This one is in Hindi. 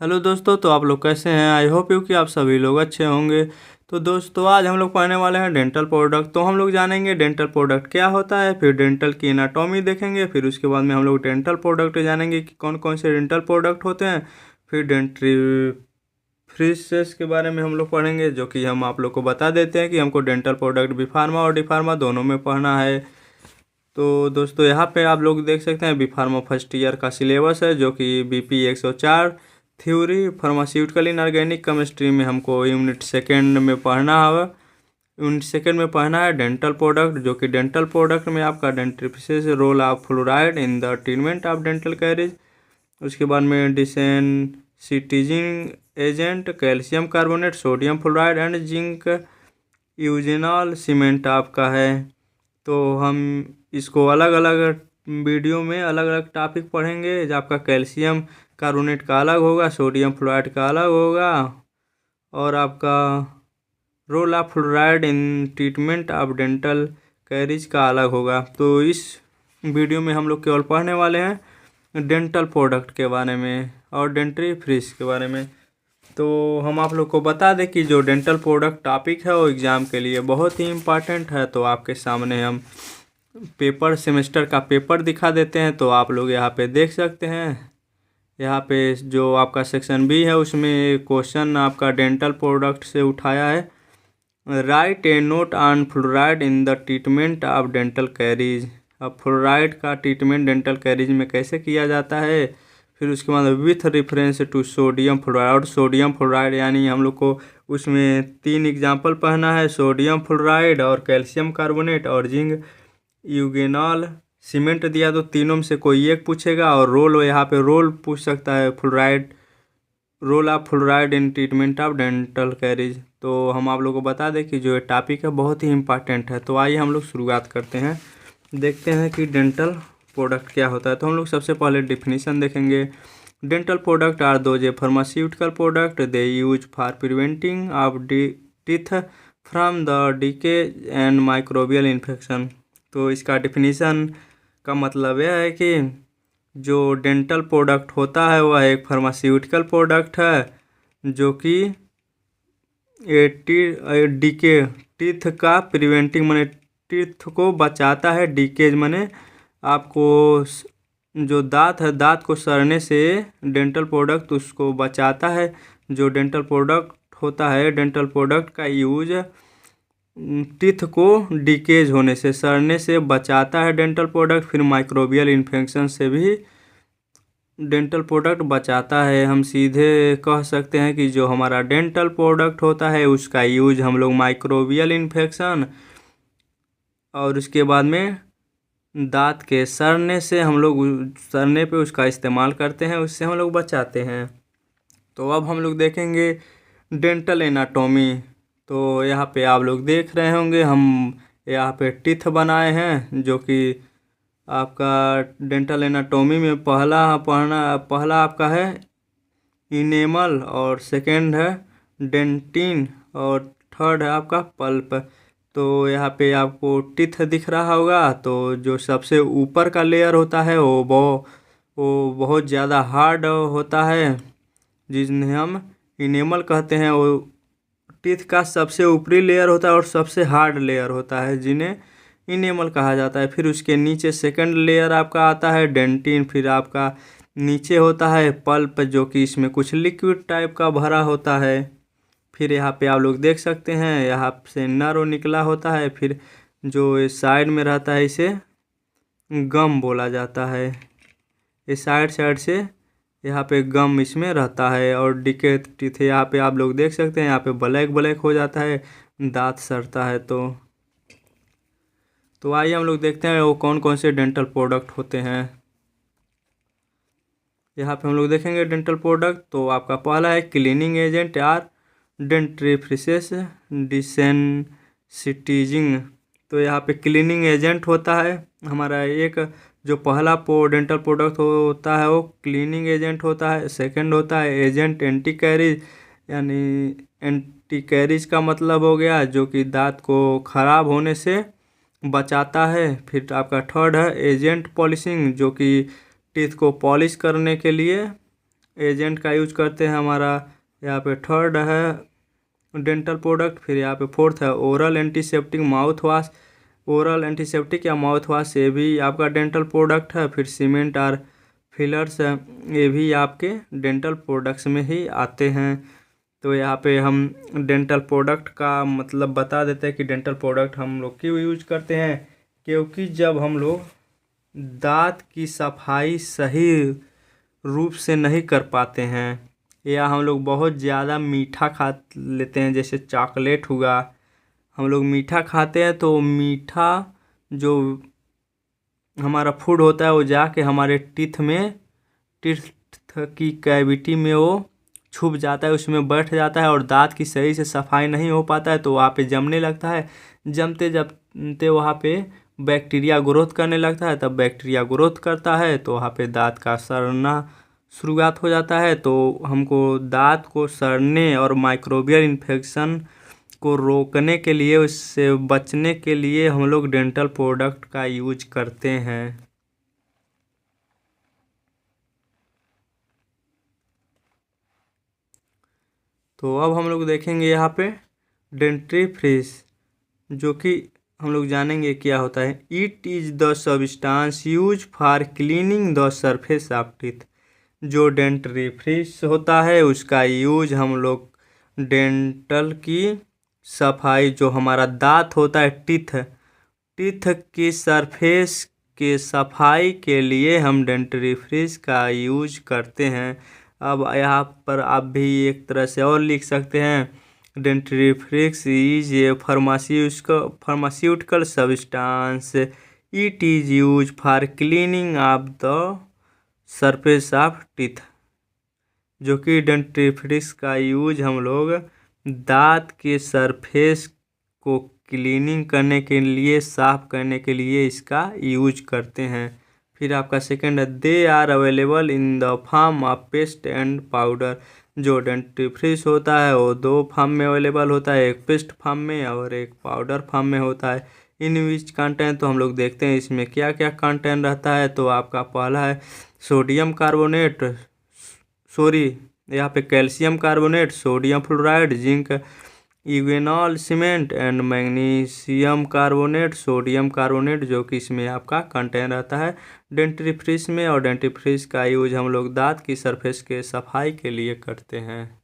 हेलो दोस्तों, तो आप लोग कैसे हैं। आई होप यू कि आप सभी लोग अच्छे होंगे। तो दोस्तों आज हम लोग पढ़ने वाले हैं डेंटल प्रोडक्ट। तो हम लोग जानेंगे डेंटल प्रोडक्ट क्या होता है, फिर डेंटल की एनाटॉमी देखेंगे, फिर उसके बाद में हम लोग डेंटल प्रोडक्ट जानेंगे कि कौन कौन से डेंटल प्रोडक्ट होते हैं। फिर डेंट्री फ्रीसेस के बारे में हम लोग पढ़ेंगे, जो कि हम आप लोग को बता देते हैं कि हमको डेंटल प्रोडक्ट बी फार्मा और डी फार्मा दोनों में पढ़ना है। तो दोस्तों यहाँ पे आप लोग देख सकते हैं बी फार्मा फर्स्ट ईयर का सिलेबस है, जो कि BP 104 theory pharmaceutical inorganic chemistry में हमको यूनिट सेकेंड में पढ़ना है। यूनिट सेकेंड में पढ़ना है डेंटल प्रोडक्ट, जो कि डेंटल प्रोडक्ट में आपका dentification role of fluoride in the treatment of dental caries. उसके बाद में desensitising agent, calcium carbonate, sodium fluoride and zinc eugenol cement आपका है। तो हम इसको अलग अलग वीडियो में अलग अलग टॉपिक पढ़ेंगे। जो आपका कैल्शियम कार्बोनेट का अलग होगा, सोडियम फ्लोराइड का अलग होगा, और आपका role of fluoride in treatment of dental caries का अलग होगा। तो इस वीडियो में हम लोग केवल पढ़ने वाले हैं डेंटल प्रोडक्ट के बारे में और डेंटरी फ्रीज के बारे में। तो हम आप लोग को बता दें कि जो डेंटल प्रोडक्ट टॉपिक है वो एग्ज़ाम के लिए बहुत ही इम्पॉर्टेंट है। तो आपके सामने हम पेपर सेमेस्टर का पेपर दिखा देते हैं, तो आप लोग यहाँ पे देख सकते हैं। यहाँ पे जो आपका सेक्शन बी है उसमें क्वेश्चन आपका डेंटल प्रोडक्ट से उठाया है। Write a note on fluoride in the treatment of dental caries. अब फ्लोराइड का ट्रीटमेंट डेंटल कैरीज में कैसे किया जाता है। फिर उसके बाद with reference to sodium fluoride. और सोडियम फ्लोराइड यानी हम लोग को उसमें 3 एग्जाम्पल पढ़ना है, सोडियम फ्लोराइड और कैल्शियम कार्बोनेट और जिंक यूगेनॉल सीमेंट दिया। तो तीनों में से कोई एक पूछेगा, और रोल यहाँ पे रोल पूछ सकता है fluoride, role of fluoride in treatment of dental caries. तो हम आप लोगों को बता दें कि जो ये टॉपिक है बहुत ही इंपॉर्टेंट है। तो आइए हम लोग शुरुआत करते हैं, देखते हैं कि डेंटल प्रोडक्ट क्या होता है। तो हम लोग सबसे पहले डिफिनीशन देखेंगे। Dental product are those a pharmaceutical product they use for preventing of teeth from the decay and microbial infection. तो इसका डिफिनीशन का मतलब यह है कि जो डेंटल प्रोडक्ट होता है वह एक फार्मास्यूटिकल प्रोडक्ट है, जो कि डीके टीथ का प्रिवेंटिंग माने टीथ को बचाता है, डीकेज माने आपको जो दांत है दांत को सड़ने से डेंटल प्रोडक्ट उसको बचाता है। जो डेंटल प्रोडक्ट होता है, डेंटल प्रोडक्ट का यूज टीथ को डीकेज होने से, सड़ने से बचाता है डेंटल प्रोडक्ट। फिर माइक्रोबियल इन्फेक्शन से भी डेंटल प्रोडक्ट बचाता है। हम सीधे कह सकते हैं कि जो हमारा डेंटल प्रोडक्ट होता है उसका यूज हम लोग माइक्रोबियल इन्फेक्शन और उसके बाद में दांत के सड़ने से हम लोग सड़ने पे उसका इस्तेमाल करते हैं, उससे हम लोग बचाते हैं। तो अब हम लोग देखेंगे डेंटल एनाटॉमी। तो यहाँ पे आप लोग देख रहे होंगे हम यहाँ पे टीथ बनाए हैं, जो कि आपका डेंटल एनाटॉमी में पहला आपका है इनेमल, और सेकंड है डेंटिन, और थर्ड है आपका पल्प। तो यहाँ पे आपको टीथ दिख रहा होगा। तो जो सबसे ऊपर का लेयर होता है वो बहुत ज़्यादा हार्ड होता है, जिन्हें हम इनेमल कहते हैं। वो टीथ का सबसे ऊपरी लेयर होता है और सबसे हार्ड लेयर होता है, जिन्हें इनेमल कहा जाता है। फिर उसके नीचे सेकंड लेयर आपका आता है डेंटिन। फिर आपका नीचे होता है पल्प, जो कि इसमें कुछ लिक्विड टाइप का भरा होता है। फिर यहाँ पे आप लोग देख सकते हैं यहाँ से नर्व निकला होता है। फिर जो साइड में रहता है इसे गम बोला जाता है। ये साइड से यहाँ पे गम इसमें रहता है। और डीके टीथ यहाँ पे आप लोग देख सकते हैं, यहाँ पे ब्लैक ब्लैक हो जाता है, दांत सड़ता है। तो आइए हम लोग देखते हैं वो कौन कौन से डेंटल प्रोडक्ट होते हैं। यहाँ पे हम लोग देखेंगे डेंटल प्रोडक्ट। तो आपका पहला है क्लीनिंग एजेंट यार डेंटिफिकेस डिसेंसिटाइजिंग। तो यहाँ पे क्लीनिंग एजेंट होता है हमारा एक, जो पहला डेंटल प्रोडक्ट होता है वो क्लीनिंग एजेंट होता है। सेकंड होता है एजेंट एंटी कैरीज, यानी एंटी कैरीज का मतलब हो गया जो कि दांत को ख़राब होने से बचाता है। फिर आपका थर्ड है एजेंट पॉलिशिंग, जो कि टीथ को पॉलिश करने के लिए एजेंट का यूज करते हैं। हमारा यहाँ पे थर्ड है डेंटल प्रोडक्ट। फिर यहाँ पे फोर्थ है oral antiseptic mouth wash. Oral antiseptic या माउथ वाश ये भी आपका डेंटल प्रोडक्ट है। फिर सीमेंट और फिलर्स है, ये भी आपके डेंटल प्रोडक्ट्स में ही आते हैं। तो यहाँ पे हम डेंटल प्रोडक्ट का मतलब बता देते हैं कि डेंटल प्रोडक्ट हम लोग क्यों यूज करते हैं। क्योंकि जब हम लोग दांत की सफाई सही रूप से नहीं कर पाते हैं या हम लोग बहुत ज़्यादा मीठा खा लेते हैं, जैसे चॉकलेट हुआ, हम लोग मीठा खाते हैं तो मीठा जो हमारा फूड होता है वो जाके हमारे टीथ की कैविटी में वो छुप जाता है, उसमें बैठ जाता है और दांत की सही से सफाई नहीं हो पाता है तो वहाँ पे जमने लगता है। जमते जमते वहाँ पे बैक्टीरिया ग्रोथ करने लगता है। तब बैक्टीरिया ग्रोथ करता है तो वहाँ पे दांत का सड़ना शुरुआत हो जाता है। तो हमको दांत को सड़ने और माइक्रोबियल इन्फेक्शन को रोकने के लिए, उससे बचने के लिए हम लोग डेंटल प्रोडक्ट का यूज करते हैं। तो अब हम लोग देखेंगे यहाँ पे डेंटिफ्रिस, जो कि हम लोग जानेंगे क्या होता है। It is the substance use for cleaning the surface of teeth. जो डेंटिफ्रिस होता है उसका यूज हम लोग डेंटल की सफाई, जो हमारा दांत होता है टीथ की सरफेस के सफाई के लिए हम डेंटिफ्रिस का यूज करते हैं। अब यहाँ पर आप भी एक तरह से और लिख सकते हैं, dentifrices is a pharmaceutical substance, it is use for cleaning of the surface of teeth. जो कि डेंटिफ्रिक्स का यूज हम लोग दांत के सरफेस को क्लीनिंग करने के लिए, साफ करने के लिए इसका यूज करते हैं। फिर आपका सेकंड है they are available in the form of paste and powder. जो डेंटिफ्रिस होता है वो दो फॉर्म में अवेलेबल होता है, एक पेस्ट फॉर्म में और एक पाउडर फॉर्म में होता है। इन विच कंटेंट, तो हम लोग देखते हैं इसमें क्या क्या कंटेंट रहता है। तो आपका पहला है सोडियम कार्बोनेट, यहाँ पे calcium carbonate, sodium fluoride, zinc eugenol cement and magnesium carbonate, sodium carbonate, जो कि इसमें आपका कंटेंट रहता है डेंटिफ्रिस में। और डेंटिफ्रिस का यूज हम लोग दांत की सरफेस के सफाई के लिए करते हैं।